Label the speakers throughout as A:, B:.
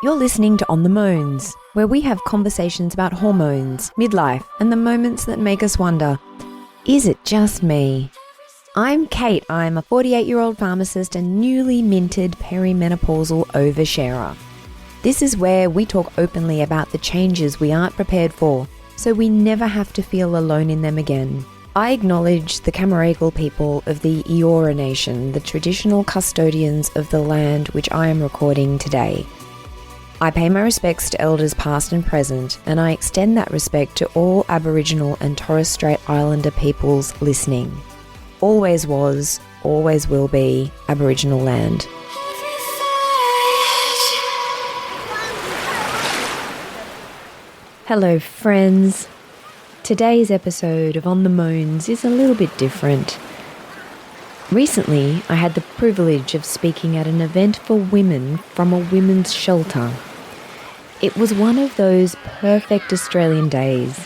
A: You're listening to On the Mones, where we have conversations about hormones, midlife, and the moments that make us wonder, is it just me? I'm Kate. I'm a 48-year-old pharmacist and newly minted perimenopausal oversharer. This is where we talk openly about the changes we aren't prepared for, so we never have to feel alone in them again. I acknowledge the Camaragal people of the Eora Nation, the traditional custodians of the land which I am recording today. I pay my respects to elders past and present, and I extend that respect to all Aboriginal and Torres Strait Islander peoples listening. Always was, always will be Aboriginal land. Hello friends. Today's episode of On the Mones is a little bit different. Recently, I had the privilege of speaking at an event for women from a women's shelter. It was one of those perfect Australian days.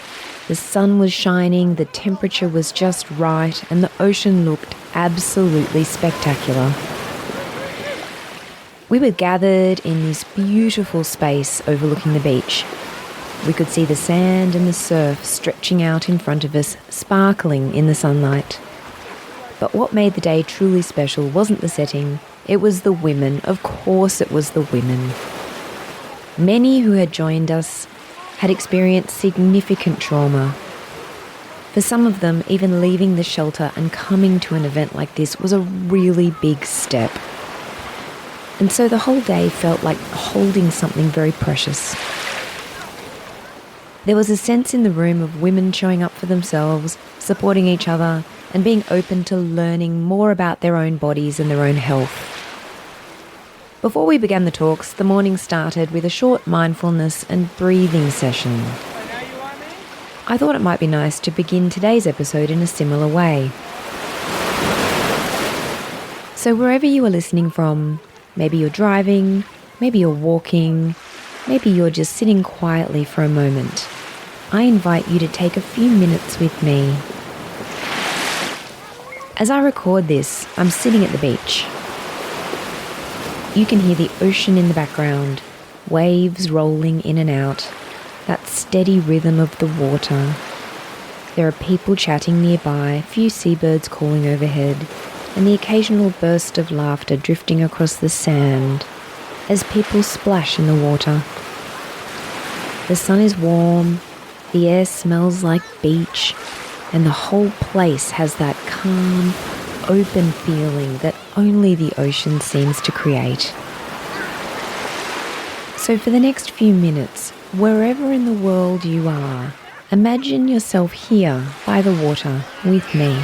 A: The sun was shining, the temperature was just right, and the ocean looked absolutely spectacular. We were gathered in this beautiful space overlooking the beach. We could see the sand and the surf stretching out in front of us, sparkling in the sunlight. But what made the day truly special wasn't the setting, it was the women. Of course it was the women. Many who had joined us had experienced significant trauma. For some of them, even leaving the shelter and coming to an event like this was a really big step. And so the whole day felt like holding something very precious. There was a sense in the room of women showing up for themselves, supporting each other, and being open to learning more about their own bodies and their own health. Before we began the talks, the morning started with a short mindfulness and breathing session. I thought it might be nice to begin today's episode in a similar way. So wherever you are listening from, maybe you're driving, maybe you're walking, maybe you're just sitting quietly for a moment, I invite you to take a few minutes with me. As I record this, I'm sitting at the beach. You can hear the ocean in the background, waves rolling in and out, that steady rhythm of the water. There are people chatting nearby, a few seabirds calling overhead, and the occasional burst of laughter drifting across the sand as people splash in the water. The sun is warm, the air smells like beach, and the whole place has that calm, open feeling that only the ocean seems to create. So for the next few minutes, wherever in the world you are, imagine yourself here by the water with me.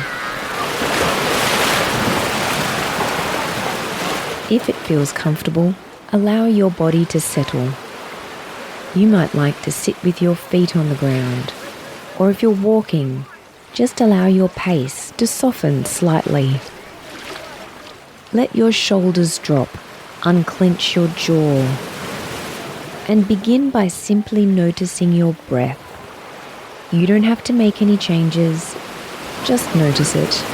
A: If it feels comfortable, allow your body to settle. You might like to sit with your feet on the ground, or if you're walking, just allow your pace to soften slightly. Let your shoulders drop, unclench your jaw, and begin by simply noticing your breath. You don't have to make any changes, just notice it.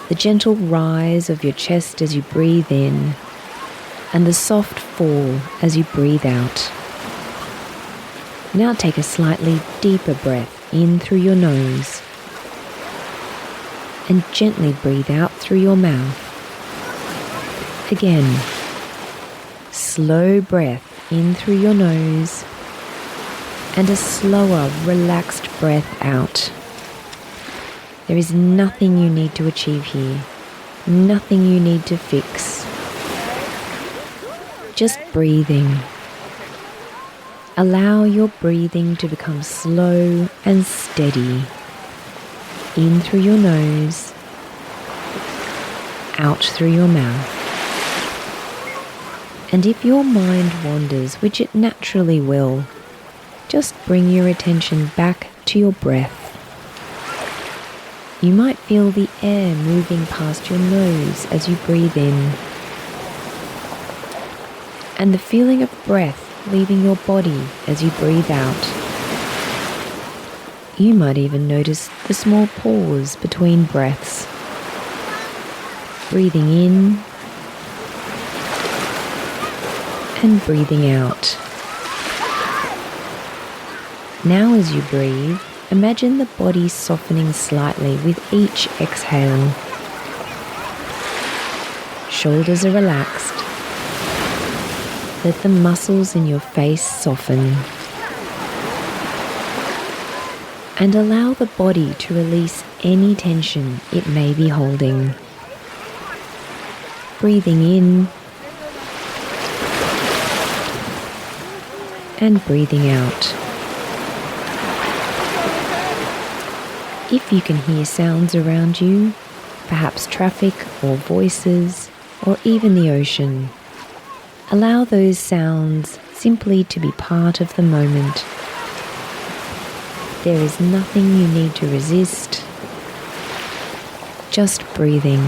A: The gentle rise of your chest as you breathe in, and the soft fall as you breathe out. Now take a slightly deeper breath in through your nose and gently breathe out through your mouth. Again, slow breath in through your nose and a slower, relaxed breath out. There is nothing you need to achieve here, nothing you need to fix. Just breathing. Allow your breathing to become slow and steady. In through your nose, out through your mouth. And if your mind wanders, which it naturally will, just bring your attention back to your breath. You might feel the air moving past your nose as you breathe in, and the feeling of breath leaving your body as you breathe out. You might even notice the small pause between breaths. Breathing in and breathing out. Now as you breathe, imagine the body softening slightly with each exhale. Shoulders are relaxed. Let the muscles in your face soften. And allow the body to release any tension it may be holding. Breathing in and breathing out. If you can hear sounds around you, perhaps traffic or voices or even the ocean, allow those sounds simply to be part of the moment. There is nothing you need to resist, just breathing.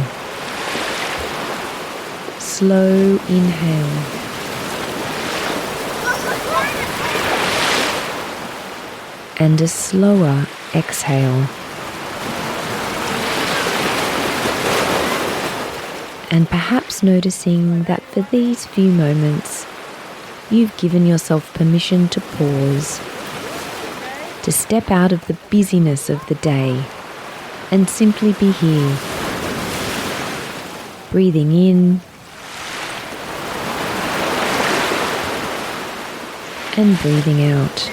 A: Slow inhale. And a slower exhale. And perhaps noticing that for these few moments, you've given yourself permission to pause, to step out of the busyness of the day and simply be here, breathing in and breathing out.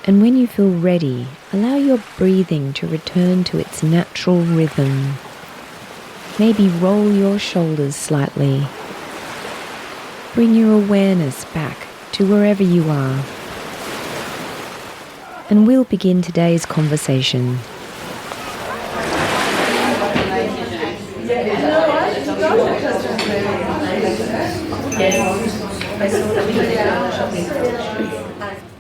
A: And when you feel ready, allow your breathing to return to its natural rhythm. Maybe roll your shoulders slightly. Bring your awareness back to wherever you are. And we'll begin today's conversation.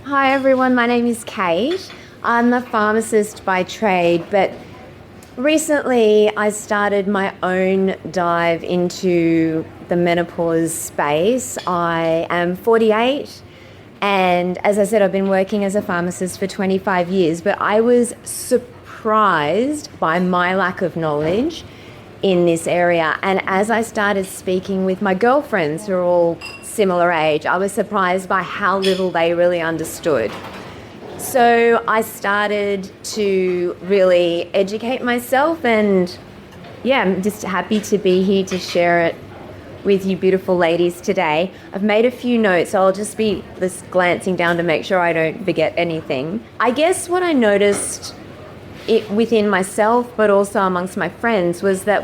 B: Hi everyone, my name is Kate. I'm a pharmacist by trade, but recently I started my own dive into the menopause space. I am 48 and as I said, I've been working as a pharmacist for 25 years, but I was surprised by my lack of knowledge in this area. And as I started speaking with my girlfriends who are all similar age, I was surprised by how little they really understood. So I started to really educate myself and I'm just happy to be here to share it with you beautiful ladies today. I've made a few notes, so I'll just be glancing down to make sure I don't forget anything. I guess what I noticed within myself but also amongst my friends was that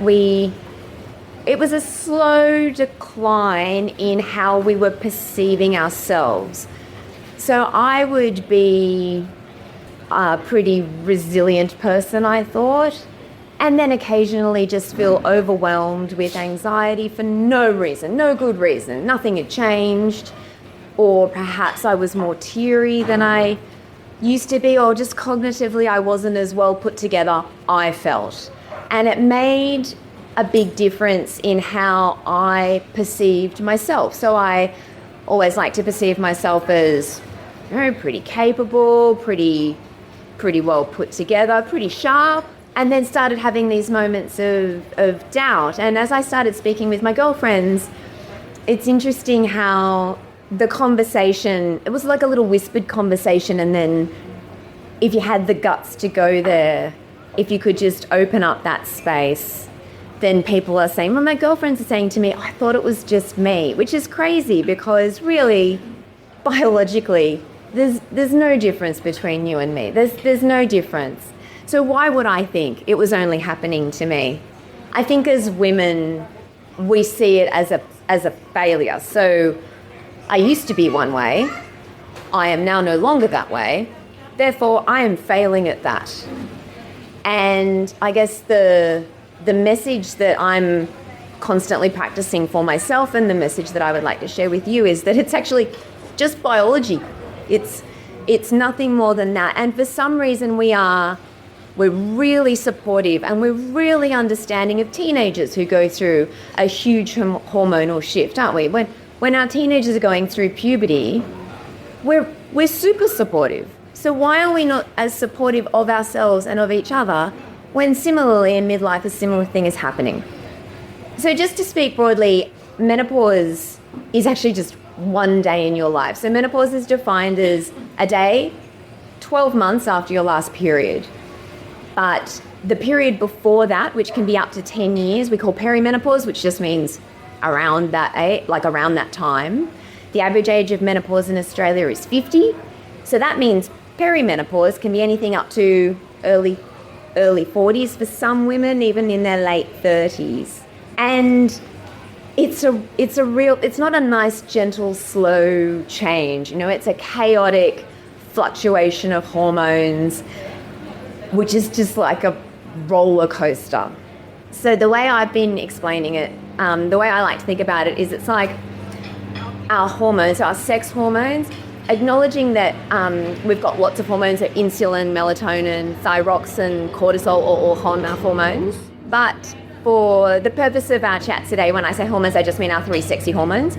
B: it was a slow decline in how we were perceiving ourselves. So I would be a pretty resilient person, I thought, and then occasionally just feel overwhelmed with anxiety for no reason, no good reason. Nothing had changed, or perhaps I was more teary than I used to be, or just cognitively I wasn't as well put together, I felt. And it made a big difference in how I perceived myself. So I always like to perceive myself as pretty capable, pretty well put together, pretty sharp, and then started having these moments of doubt. And as I started speaking with my girlfriends, it's interesting how the conversation, it was like a little whispered conversation, and then if you had the guts to go there, if you could just open up that space, then people are saying, well, my girlfriends are saying to me, I thought it was just me, which is crazy because really, biologically, there's no difference between you and me. There's no difference. So why would I think it was only happening to me? I think as women, we see it as a failure. So I used to be one way. I am now no longer that way. Therefore, I am failing at that. And I guess the message that I'm constantly practicing for myself and the message that I would like to share with you is that it's actually just biology. It's nothing more than that. And for some reason we're really supportive and we're really understanding of teenagers who go through a huge hormonal shift, aren't we? When our teenagers are going through puberty, we're super supportive. So why are we not as supportive of ourselves and of each other when similarly in midlife a similar thing is happening? So just to speak broadly, menopause is actually just one day in your life. So menopause is defined as a day, 12 months after your last period. But the period before that, which can be up to 10 years, we call perimenopause, which just means around that age, like around that time. The average age of menopause in Australia is 50. So that means perimenopause can be anything up to early 40s for some women, even in their late 30s. And it's not a nice, gentle, slow change. It's a chaotic fluctuation of hormones, which is just like a roller coaster. So the way I've been explaining it, the way I like to think about it is it's like our hormones, our sex hormones, acknowledging that we've got lots of hormones, so insulin, melatonin, thyroxine, cortisol, all hormones. But for the purpose of our chat today, when I say hormones, I just mean our 3 sexy hormones.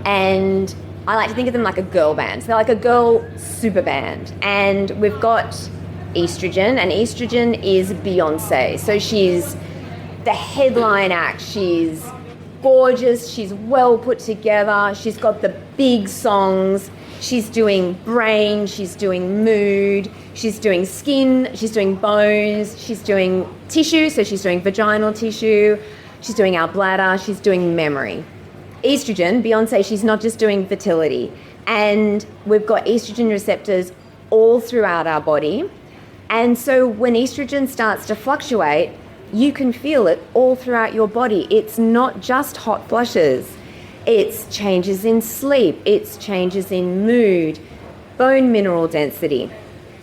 B: And I like to think of them like a girl band. So they're like a girl super band. And we've got estrogen, and estrogen is Beyonce. So she's the headline act. She's gorgeous. She's well put together. She's got the big songs. She's doing brain. She's doing mood. She's doing skin. She's doing bones. She's doing tissue. So she's doing vaginal tissue. She's doing our bladder. She's doing memory. Estrogen, Beyonce, she's not just doing fertility. And we've got estrogen receptors all throughout our body. And so when estrogen starts to fluctuate, you can feel it all throughout your body. It's not just hot flushes. It's changes in sleep. It's changes in mood, bone mineral density.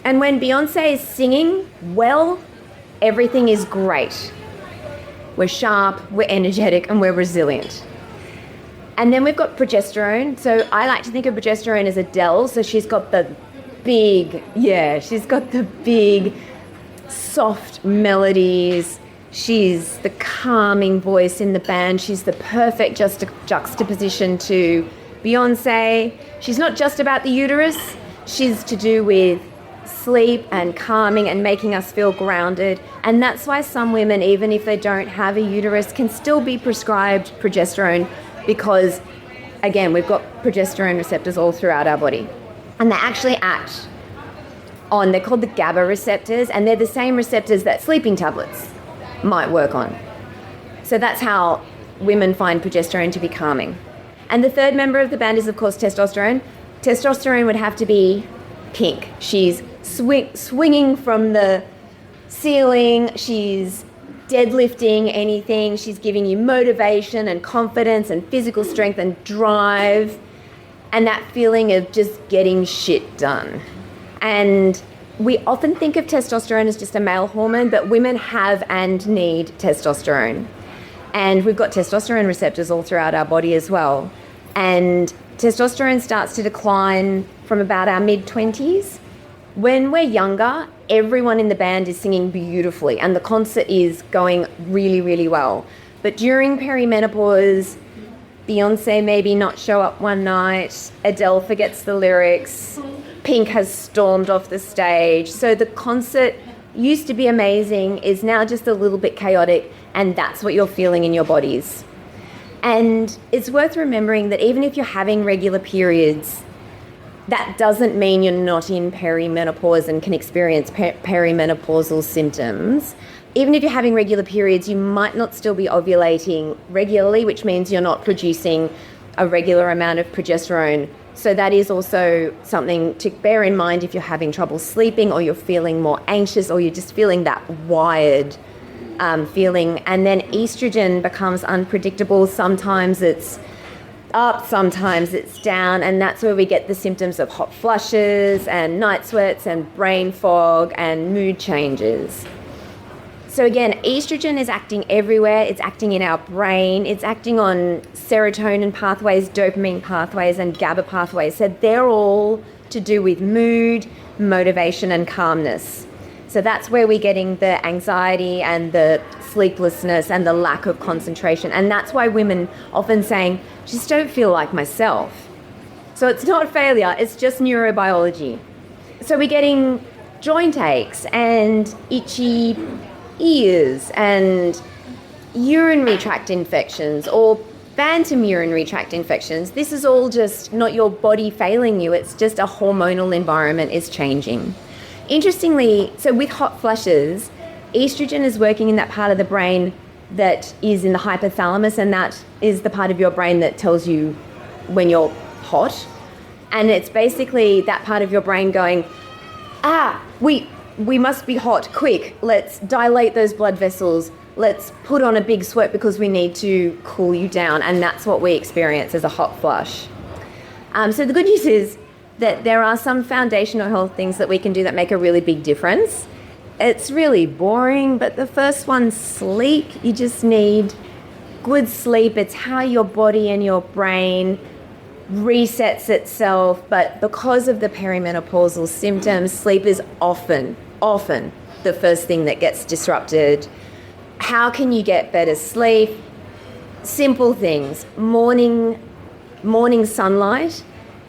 B: And when Beyonce is singing, well, everything is great. We're sharp, we're energetic, and we're resilient. And then we've got progesterone. So I like to think of progesterone as Adele. So she's got the big, soft melodies. She's the calming voice in the band. She's the perfect juxtaposition to Beyonce. She's not just about the uterus. She's to do with sleep and calming and making us feel grounded. And that's why some women, even if they don't have a uterus, can still be prescribed progesterone because, again, we've got progesterone receptors all throughout our body. And they actually act on, they're called the GABA receptors, and they're the same receptors that sleeping tablets might work on. So that's how women find progesterone to be calming. And the third member of the band is, of course, testosterone. Testosterone would have to be pink. She's swinging from the ceiling. She's deadlifting anything. She's giving you motivation and confidence and physical strength and drive and that feeling of just getting shit done. And we often think of testosterone as just a male hormone, but women have and need testosterone. And we've got testosterone receptors all throughout our body as well. And testosterone starts to decline from about our mid-20s. When we're younger, everyone in the band is singing beautifully and the concert is going really, really well. But during perimenopause, Beyonce maybe not show up one night, Adele forgets the lyrics, Pink has stormed off the stage. So the concert used to be amazing, is now just a little bit chaotic, and that's what you're feeling in your bodies. And it's worth remembering that even if you're having regular periods, that doesn't mean you're not in perimenopause and can experience perimenopausal symptoms. Even if you're having regular periods, you might not still be ovulating regularly, which means you're not producing a regular amount of progesterone. So that is also something to bear in mind if you're having trouble sleeping or you're feeling more anxious or you're just feeling that wired feeling. And then estrogen becomes unpredictable. Sometimes it's up, sometimes it's down, and that's where we get the symptoms of hot flushes and night sweats and brain fog and mood changes. So again, estrogen is acting everywhere. It's acting in our brain. It's acting on serotonin pathways, dopamine pathways, and GABA pathways. So they're all to do with mood, motivation, and calmness. So that's where we're getting the anxiety and the sleeplessness and the lack of concentration. And that's why women often saying, just don't feel like myself. So it's not failure, it's just neurobiology. So we're getting joint aches and itchy ears and, urinary tract infections or phantom urinary tract infections, this is all just not your body failing you. It's just a hormonal environment is changing. Interestingly, so with hot flushes, estrogen is working in that part of the brain that is in the hypothalamus, and that is the part of your brain that tells you when you're hot. And it's basically that part of your brain going, we must be hot, quick, let's dilate those blood vessels, let's put on a big sweat because we need to cool you down. And that's what we experience as a hot flush. So the good news is that there are some foundational health things that we can do that make a really big difference. It's really boring, but the first one's sleep. You just need good sleep. It's how your body and your brain resets itself. But because of the perimenopausal symptoms, sleep is often the first thing that gets disrupted. How can you get better sleep? Simple things. Morning sunlight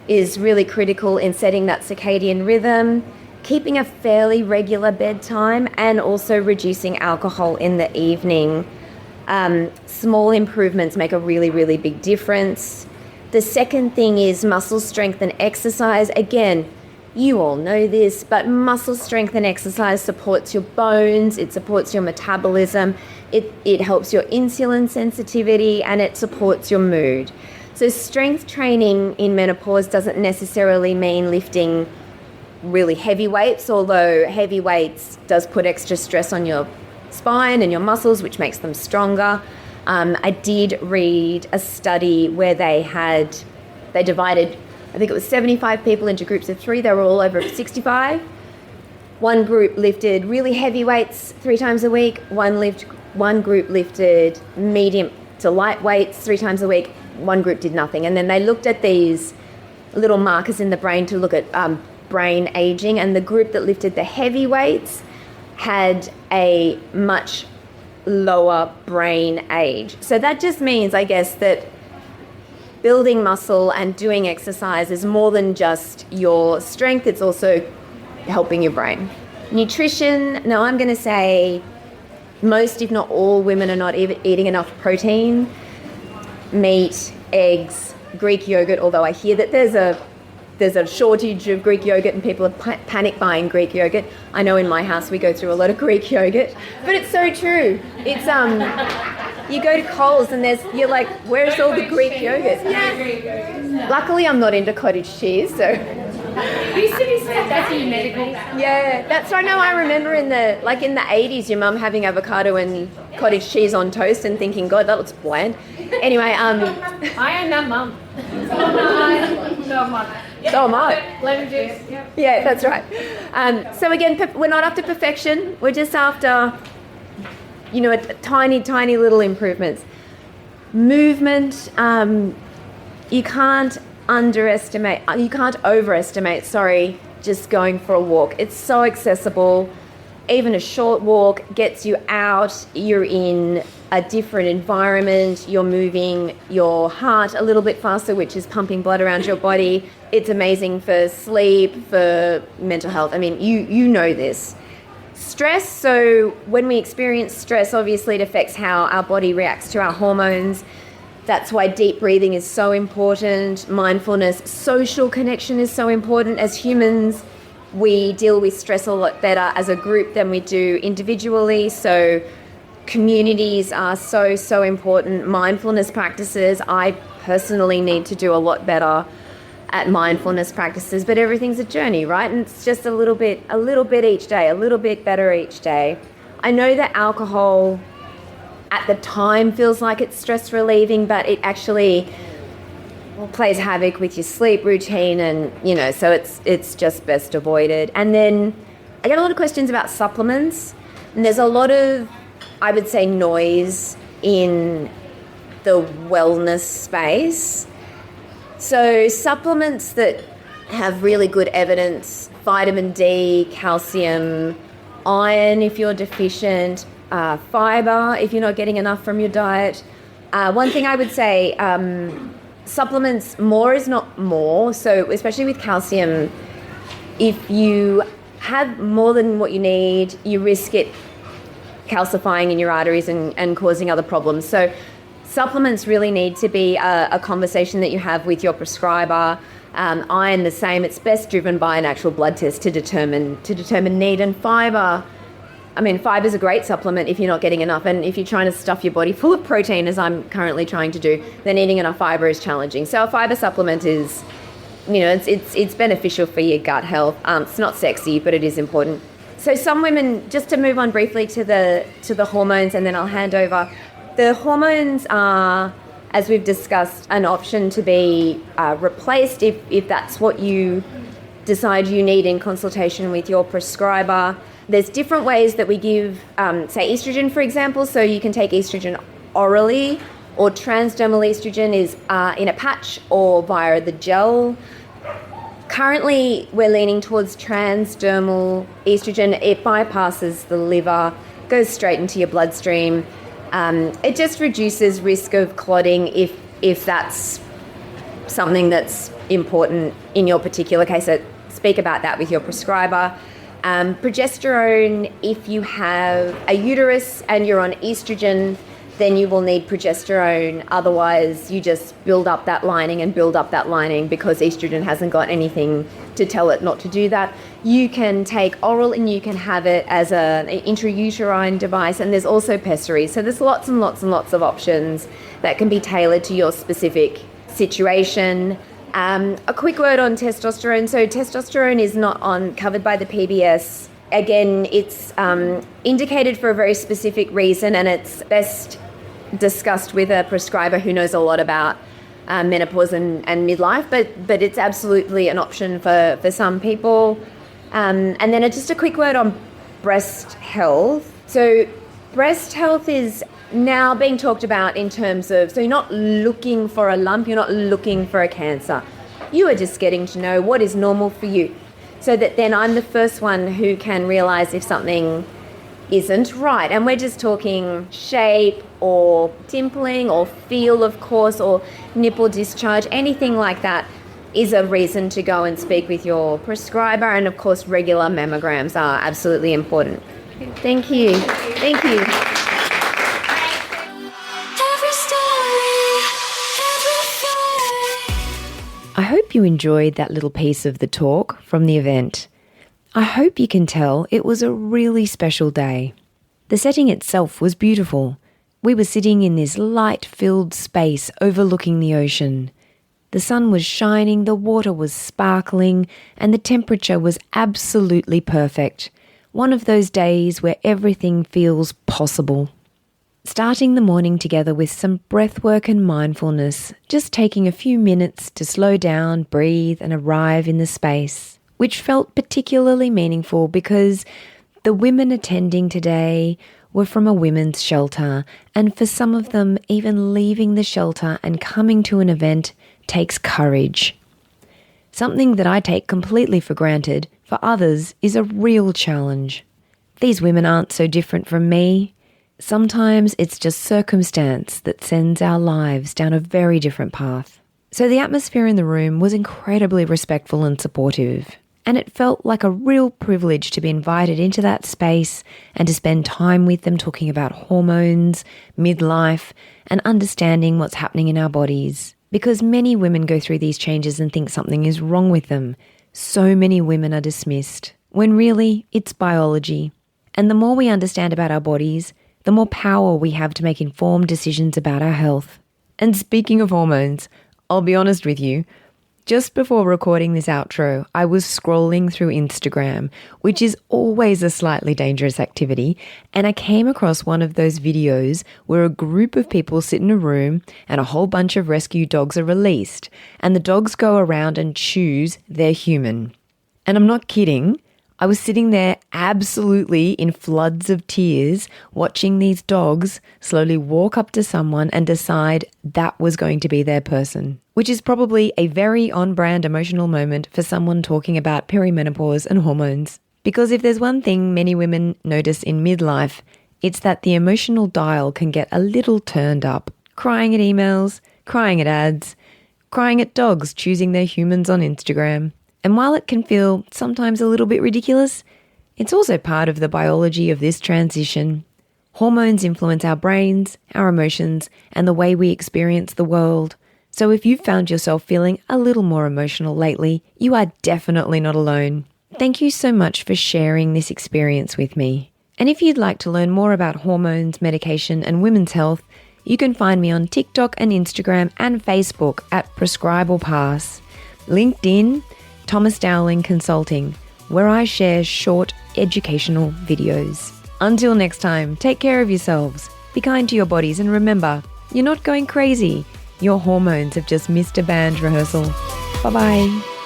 B: is really critical in setting that circadian rhythm, keeping a fairly regular bedtime, and also reducing alcohol in the evening. Small improvements make a really, really big difference. The second thing is muscle strength and exercise. Again, you all know this, but muscle strength and exercise supports your bones, it supports your metabolism, it helps your insulin sensitivity, and it supports your mood. So strength training in menopause doesn't necessarily mean lifting really heavy weights, although heavy weights does put extra stress on your spine and your muscles, which makes them stronger. I did read a study where they divided, I think it was 75 people into groups of 3. They were all over 65. One group lifted really heavy weights 3 times a week. One group lifted medium to light weights 3 times a week. One group did nothing. And then they looked at these little markers in the brain to look at brain aging. And the group that lifted the heavy weights had a much lower brain age. So that just means, I guess, that building muscle and doing exercise is more than just your strength, it's also helping your brain. Nutrition, now I'm going to say most, if not all, women are not even eating enough protein, meat, eggs, Greek yogurt, although I hear that there's a shortage of Greek yogurt and people are panic buying Greek yogurt. I know in my house we go through a lot of Greek yogurt, but it's so true. It's you go to Coles and you're like, where's all the Greek yogurt? Yeah. Luckily I'm not into cottage cheese, so.
C: Used to be said that's in medical.
B: Yeah, that's right. No, I remember in the 80s, your mum having avocado and cottage cheese on toast and thinking, God, that looks bland. Anyway,
C: I am that mum.
B: So am I.
C: Lemon juice. Yep.
B: Yeah, that's right. So again, we're not after perfection. We're just after, tiny little improvements. Movement. You can't overestimate, just going for a walk. It's so accessible. Even a short walk gets you out. You're in a different environment. You're moving your heart a little bit faster, which is pumping blood around your body. It's amazing for sleep, for mental health. I mean, you know this. Stress, so when we experience stress, obviously it affects how our body reacts to our hormones. That's why deep breathing is so important. Mindfulness, social connection is so important. As humans, we deal with stress a lot better as a group than we do individually. So communities are so important. Mindfulness practices, I personally need to do a lot better at mindfulness practices, but everything's a journey, right? And it's just a little bit each day, a little bit better each day. I know that alcohol at the time feels like it's stress relieving, but it actually plays havoc with your sleep routine, and so it's just best avoided. And then I get a lot of questions about supplements, and there's a lot of, I would say, noise in the wellness space. So supplements that have really good evidence, vitamin D, calcium, iron if you're deficient, fiber if you're not getting enough from your diet. One thing I would say, supplements, more is not more. So especially with calcium, if you have more than what you need, you risk it calcifying in your arteries and causing other problems. So supplements really need to be a conversation that you have with your prescriber. Iron, the same. It's best driven by an actual blood test to determine need. And fiber, I mean, fiber is a great supplement if you're not getting enough. And if you're trying to stuff your body full of protein, as I'm currently trying to do, then eating enough fiber is challenging. So a fiber supplement is, it's beneficial for your gut health. It's not sexy, but it is important. So some women, just to move on briefly to the hormones, and then I'll hand over. The hormones are, as we've discussed, an option to be replaced if that's what you decide you need in consultation with your prescriber. There's different ways that we give, say, estrogen, for example. So you can take estrogen orally, or transdermal estrogen is in a patch or via the gel. Currently, we're leaning towards transdermal estrogen. It bypasses the liver, goes straight into your bloodstream. It just reduces risk of clotting if that's something that's important in your particular case. So speak about that with your prescriber. Progesterone, if you have a uterus and you're on estrogen, then you will need progesterone. Otherwise, you just build up that lining because estrogen hasn't got anything to tell it not to do that. You can take oral and you can have it as an intrauterine device, and there's also pessary. So there's lots and lots and lots of options that can be tailored to your specific situation. A quick word on testosterone. So testosterone is not covered by the PBS. Again, it's indicated for a very specific reason, and it's best discussed with a prescriber who knows a lot about menopause and midlife, but it's absolutely an option for some people. And then just a quick word on breast health. So breast health is now being talked about in terms of, so you're not looking for a lump, you're not looking for a cancer. You are just getting to know what is normal for you, so that then I'm the first one who can realize if something isn't right. And we're just talking shape or dimpling or feel, of course, or nipple discharge, anything like that is a reason to go and speak with your prescriber. And of course, regular mammograms are absolutely important. Thank you. Thank you.
A: I hope you enjoyed that little piece of the talk from the event. I hope you can tell it was a really special day. The setting itself was beautiful. We were sitting in this light-filled space overlooking the ocean. The sun was shining, the water was sparkling, and the temperature was absolutely perfect. One of those days where everything feels possible. Starting the morning together with some breathwork and mindfulness, just taking a few minutes to slow down, breathe, and arrive in the space, which felt particularly meaningful because the women attending today were from a women's shelter, and for some of them, even leaving the shelter and coming to an event takes courage. Something that I take completely for granted, for others, is a real challenge. These women aren't so different from me. Sometimes it's just circumstance that sends our lives down a very different path. So the atmosphere in the room was incredibly respectful and supportive. And it felt like a real privilege to be invited into that space and to spend time with them talking about hormones, midlife, and understanding what's happening in our bodies. Because many women go through these changes and think something is wrong with them. So many women are dismissed, when really it's biology. And the more we understand about our bodies, the more power we have to make informed decisions about our health. And speaking of hormones, I'll be honest with you, just before recording this outro, I was scrolling through Instagram, which is always a slightly dangerous activity, and I came across one of those videos where a group of people sit in a room and a whole bunch of rescue dogs are released, and the dogs go around and choose their human. And I'm not kidding. I was sitting there absolutely in floods of tears, watching these dogs slowly walk up to someone and decide that was going to be their person, which is probably a very on-brand emotional moment for someone talking about perimenopause and hormones. Because if there's one thing many women notice in midlife, it's that the emotional dial can get a little turned up, crying at emails, crying at ads, crying at dogs choosing their humans on Instagram. And while it can feel sometimes a little bit ridiculous, it's also part of the biology of this transition. Hormones influence our brains, our emotions, and the way we experience the world. So if you've found yourself feeling a little more emotional lately, you are definitely not alone. Thank you so much for sharing this experience with me. And if you'd like to learn more about hormones, medication, and women's health, you can find me on TikTok and Instagram and Facebook at PrescriblePass, LinkedIn, Thomas Dowling Consulting, where I share short educational videos. Until next time, take care of yourselves, be kind to your bodies, and remember, you're not going crazy. Your hormones have just missed a band rehearsal. Bye-bye.